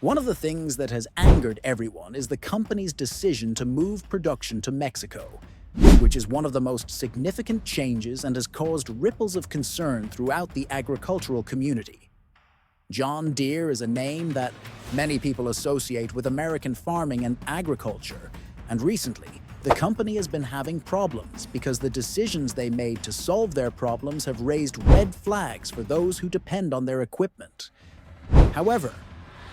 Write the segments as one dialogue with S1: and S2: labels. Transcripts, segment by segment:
S1: One of the things that has angered everyone is the company's decision to move production to Mexico, which is one of the most significant changes and has caused ripples of concern throughout the agricultural community. John Deere is a name that many people associate with American farming and agriculture, and recently, the company has been having problems because the decisions they made to solve their problems have raised red flags for those who depend on their equipment. However,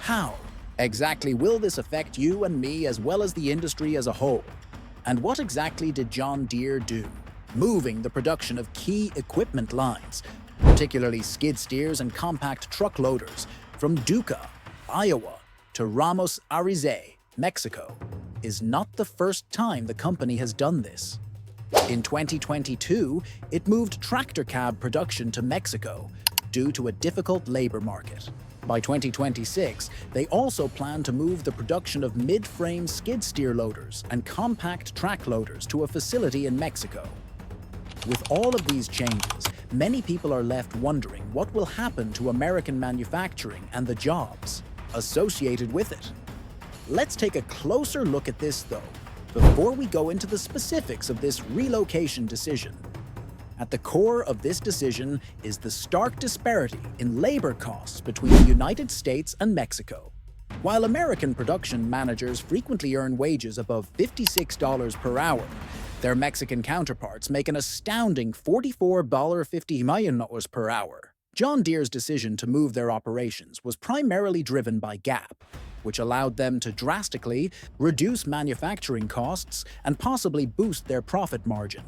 S1: how exactly will this affect you and me as well as the industry as a whole? And what exactly did John Deere do, moving the production of key equipment lines, particularly skid steers and compact truck loaders, from Duca, Iowa, to Ramos Arizpe, Mexico, is not the first time the company has done this. In 2022, it moved tractor cab production to Mexico due to a difficult labor market. By 2026, they also plan to move the production of mid-frame skid steer loaders and compact track loaders to a facility in Mexico. With all of these changes, many people are left wondering what will happen to American manufacturing and the jobs associated with it. Let's take a closer look at this, though, before we go into the specifics of this relocation decision. At the core of this decision is the stark disparity in labor costs between the United States and Mexico. While American production managers frequently earn wages above $56 per hour, their Mexican counterparts make an astounding $44.50 million per hour. John Deere's decision to move their operations was primarily driven by GAAP, which allowed them to drastically reduce manufacturing costs and possibly boost their profit margin.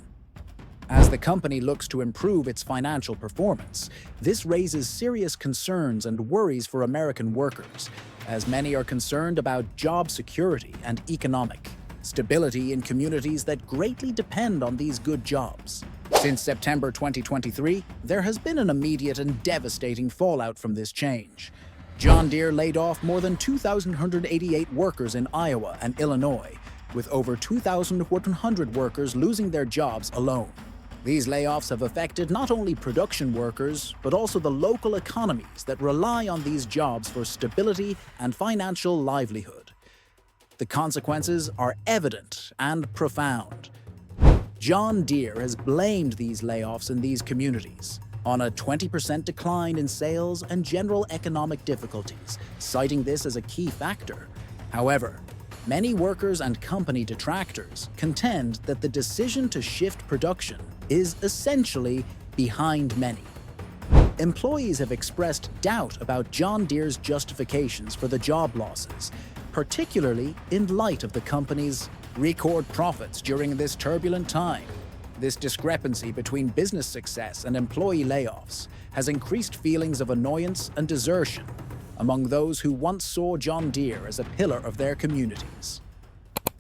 S1: As the company looks to improve its financial performance, this raises serious concerns and worries for American workers, as many are concerned about job security and economic stability in communities that greatly depend on these good jobs. Since September 2023, there has been an immediate and devastating fallout from this change. John Deere laid off more than 2,188 workers in Iowa and Illinois, with over 2,100 workers losing their jobs alone. These layoffs have affected not only production workers, but also the local economies that rely on these jobs for stability and financial livelihood. The consequences are evident and profound. John Deere has blamed these layoffs in these communities on a 20% decline in sales and general economic difficulties, citing this as a key factor. However, many workers and company detractors contend that the decision to shift production is essentially behind many. Employees have expressed doubt about John Deere's justifications for the job losses, particularly in light of the company's record profits during this turbulent time. This discrepancy between business success and employee layoffs has increased feelings of annoyance and desertion among those who once saw John Deere as a pillar of their communities.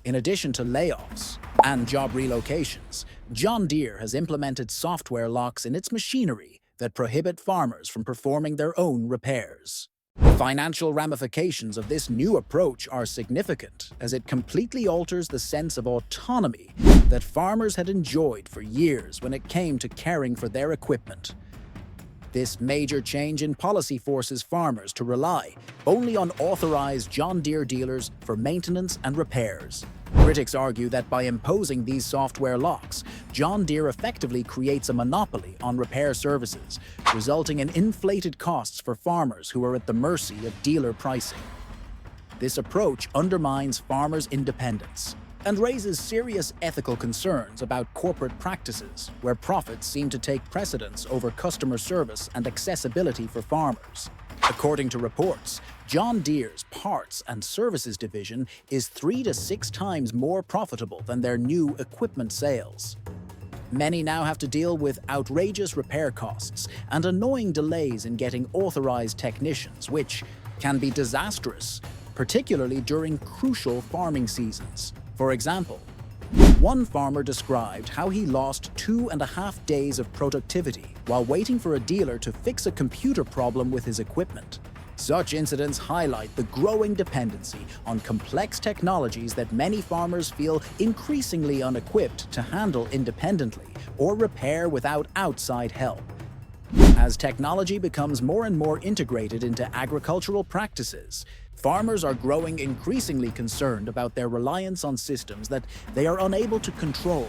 S1: In addition to layoffs and job relocations, John Deere has implemented software locks in its machinery that prohibit farmers from performing their own repairs. The financial ramifications of this new approach are significant, as it completely alters the sense of autonomy that farmers had enjoyed for years when it came to caring for their equipment. This major change in policy forces farmers to rely only on authorized John Deere dealers for maintenance and repairs. Critics argue that by imposing these software locks, John Deere effectively creates a monopoly on repair services, resulting in inflated costs for farmers who are at the mercy of dealer pricing. This approach undermines farmers' independence and raises serious ethical concerns about corporate practices, where profits seem to take precedence over customer service and accessibility for farmers. According to reports, John Deere's parts and services division is 3 to 6 times more profitable than their new equipment sales. Many now have to deal with outrageous repair costs and annoying delays in getting authorized technicians, which can be disastrous, particularly during crucial farming seasons. For example, one farmer described how he lost 2.5 days of productivity while waiting for a dealer to fix a computer problem with his equipment. Such incidents highlight the growing dependency on complex technologies that many farmers feel increasingly unequipped to handle independently or repair without outside help. As technology becomes more and more integrated into agricultural practices, Farmers are growing increasingly concerned about their reliance on systems that they are unable to control.